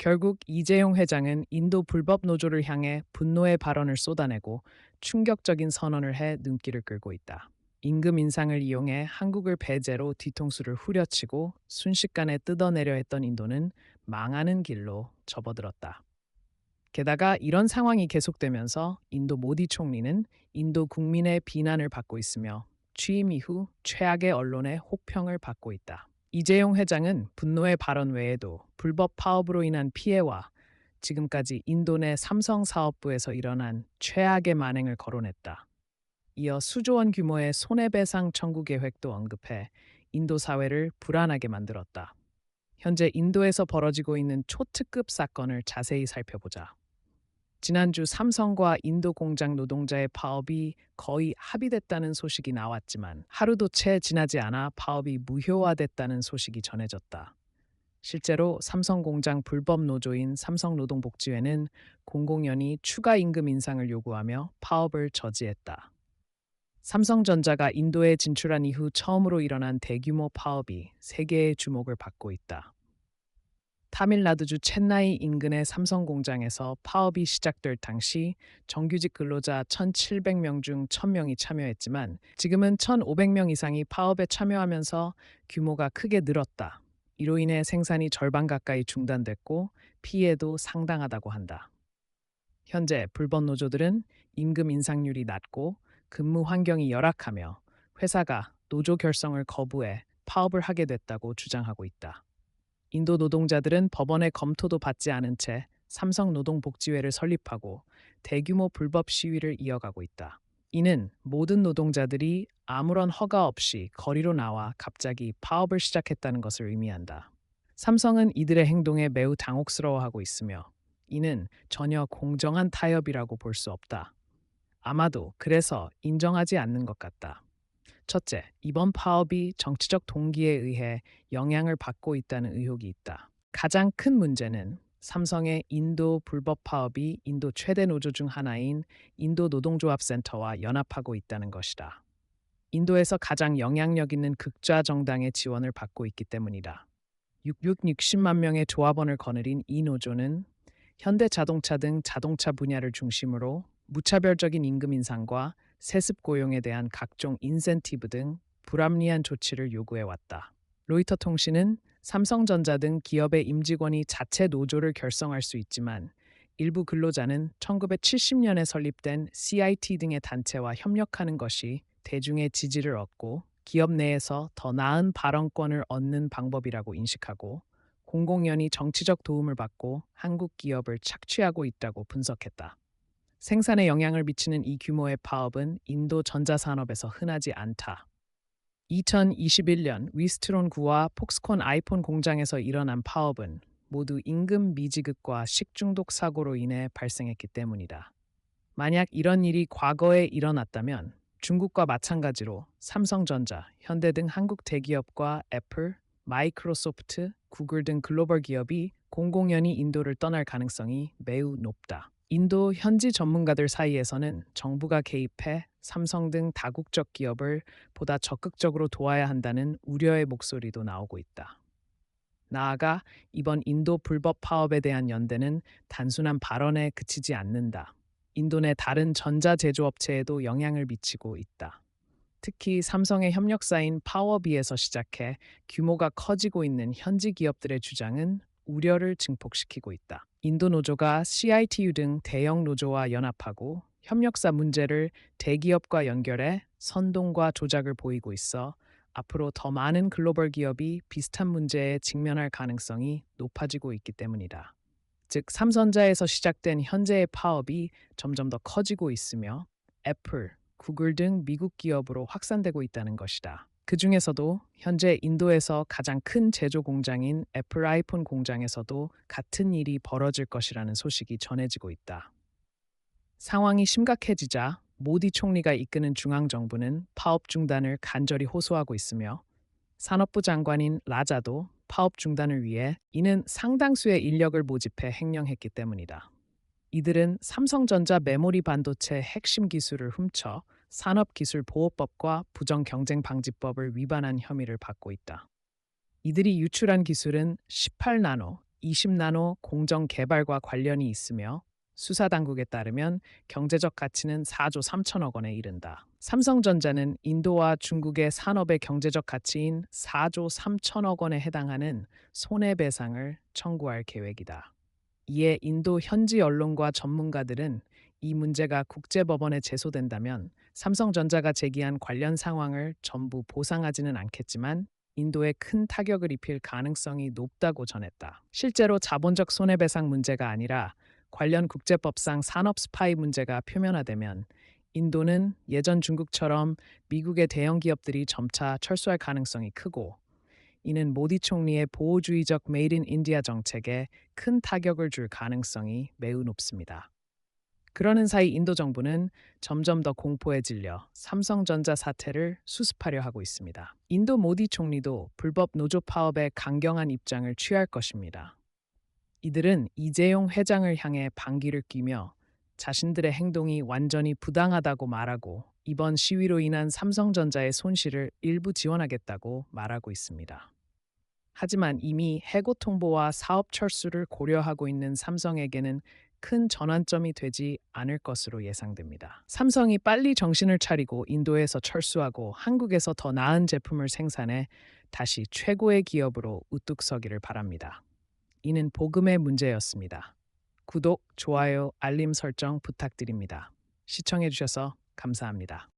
결국 이재용 회장은 인도 불법 노조를 향해 분노의 발언을 쏟아내고 충격적인 선언을 해 눈길을 끌고 있다. 임금 인상을 이용해 한국을 배제로 뒤통수를 후려치고 순식간에 뜯어내려 했던 인도는 망하는 길로 접어들었다. 게다가 이런 상황이 계속되면서 인도 모디 총리는 인도 국민의 비난을 받고 있으며 취임 이후 최악의 언론의 혹평을 받고 있다. 이재용 회장은 분노의 발언 외에도 불법 파업으로 인한 피해와 지금까지 인도 내 삼성 사업부에서 일어난 최악의 만행을 거론했다. 이어 수조 원 규모의 손해배상 청구 계획도 언급해 인도 사회를 불안하게 만들었다. 현재 인도에서 벌어지고 있는 초특급 사건을 자세히 살펴보자. 지난주 삼성과 인도 공장 노동자의 파업이 거의 합의됐다는 소식이 나왔지만 하루도 채 지나지 않아 파업이 무효화됐다는 소식이 전해졌다. 실제로 삼성 공장 불법 노조인 삼성노동복지회는 공공연히 추가 임금 인상을 요구하며 파업을 저지했다. 삼성전자가 인도에 진출한 이후 처음으로 일어난 대규모 파업이 세계의 주목을 받고 있다. 타밀나두주 첸나이 인근의 삼성 공장에서 파업이 시작될 당시 정규직 근로자 1,700명 중 1,000명이 참여했지만 지금은 1,500명 이상이 파업에 참여하면서 규모가 크게 늘었다. 이로 인해 생산이 절반 가까이 중단됐고 피해도 상당하다고 한다. 현재 불법 노조들은 임금 인상률이 낮고 근무 환경이 열악하며 회사가 노조 결성을 거부해 파업을 하게 됐다고 주장하고 있다. 인도 노동자들은 법원의 검토도 받지 않은 채 삼성노동복지회를 설립하고 대규모 불법 시위를 이어가고 있다. 이는 모든 노동자들이 아무런 허가 없이 거리로 나와 갑자기 파업을 시작했다는 것을 의미한다. 삼성은 이들의 행동에 매우 당혹스러워하고 있으며 이는 전혀 공정한 타협이라고 볼 수 없다. 아마도 그래서 인정하지 않는 것 같다. 첫째, 이번 파업이 정치적 동기에 의해 영향을 받고 있다는 의혹이 있다. 가장 큰 문제는 삼성의 인도 불법 파업이 인도 최대 노조 중 하나인 인도 노동조합센터와 연합하고 있다는 것이다. 인도에서 가장 영향력 있는 극좌 정당의 지원을 받고 있기 때문이다. 660만 명의 조합원을 거느린 이 노조는 현대자동차 등 자동차 분야를 중심으로 무차별적인 임금 인상과 세습 고용에 대한 각종 인센티브 등 불합리한 조치를 요구해 왔다. 로이터 통신은 삼성전자 등 기업의 임직원이 자체 노조를 결성할 수 있지만 일부 근로자는 1970년에 설립된 CIT 등의 단체와 협력하는 것이 대중의 지지를 얻고 기업 내에서 더 나은 발언권을 얻는 방법이라고 인식하고 공공연히 정치적 도움을 받고 한국 기업을 착취하고 있다고 분석했다. 생산에 영향을 미치는 이 규모의 파업은 인도 전자산업에서 흔하지 않다. 2021년 위스트론구와 폭스콘 아이폰 공장에서 일어난 파업은 모두 임금 미지급과 식중독 사고로 인해 발생했기 때문이다. 만약 이런 일이 과거에 일어났다면 중국과 마찬가지로 삼성전자, 현대 등 한국 대기업과 애플, 마이크로소프트, 구글 등 글로벌 기업이 공공연히 인도를 떠날 가능성이 매우 높다. 인도 현지 전문가들 사이에서는 정부가 개입해 삼성 등 다국적 기업을 보다 적극적으로 도와야 한다는 우려의 목소리도 나오고 있다. 나아가 이번 인도 불법 파업에 대한 연대는 단순한 발언에 그치지 않는다. 인도 내 다른 전자 제조업체에도 영향을 미치고 있다. 특히 삼성의 협력사인 파워비에서 시작해 규모가 커지고 있는 현지 기업들의 주장은 우려를 증폭시키고 있다. 인도 노조가 CITU 등 대형 노조와 연합하고 협력사 문제를 대기업과 연결해 선동과 조작을 보이고 있어 앞으로 더 많은 글로벌 기업이 비슷한 문제에 직면할 가능성이 높아지고 있기 때문이다. 즉, 삼성전자에서 시작된 현재의 파업이 점점 더 커지고 있으며 애플, 구글 등 미국 기업으로 확산되고 있다는 것이다. 그 중에서도 현재 인도에서 가장 큰 제조 공장인 애플 아이폰 공장에서도 같은 일이 벌어질 것이라는 소식이 전해지고 있다. 상황이 심각해지자 모디 총리가 이끄는 중앙정부는 파업 중단을 간절히 호소하고 있으며 산업부 장관인 라자도 파업 중단을 위해 이는 상당수의 인력을 모집해 행령했기 때문이다. 이들은 삼성전자 메모리 반도체 핵심 기술을 훔쳐 산업기술보호법과 부정경쟁방지법을 위반한 혐의를 받고 있다. 이들이 유출한 기술은 18나노, 20나노 공정 개발과 관련이 있으며 수사 당국에 따르면 경제적 가치는 4조 3천억 원에 이른다. 삼성전자는 인도와 중국의 산업의 경제적 가치인 4조 3천억 원에 해당하는 손해배상을 청구할 계획이다. 이에 인도 현지 언론과 전문가들은 이 문제가 국제법원에 제소된다면 삼성전자가 제기한 관련 상황을 전부 보상하지는 않겠지만 인도에 큰 타격을 입힐 가능성이 높다고 전했다. 실제로 자본적 손해배상 문제가 아니라 관련 국제법상 산업 스파이 문제가 표면화되면 인도는 예전 중국처럼 미국의 대형 기업들이 점차 철수할 가능성이 크고, 이는 모디 총리의 보호주의적 메이드 인 인디아 정책에 큰 타격을 줄 가능성이 매우 높습니다. 그러는 사이 인도 정부는 점점 더 공포에 질려 삼성전자 사태를 수습하려 하고 있습니다. 인도 모디 총리도 불법 노조 파업에 강경한 입장을 취할 것입니다. 이들은 이재용 회장을 향해 반기를 끼며 자신들의 행동이 완전히 부당하다고 말하고 이번 시위로 인한 삼성전자의 손실을 일부 지원하겠다고 말하고 있습니다. 하지만 이미 해고 통보와 사업 철수를 고려하고 있는 삼성에게는 큰 전환점이 되지 않을 것으로 예상됩니다. 삼성이 빨리 정신을 차리고 인도에서 철수하고 한국에서 더 나은 제품을 생산해 다시 최고의 기업으로 우뚝 서기를 바랍니다. 이는 복음의 문제였습니다. 구독, 좋아요, 알림 설정 부탁드립니다. 시청해주셔서 감사합니다.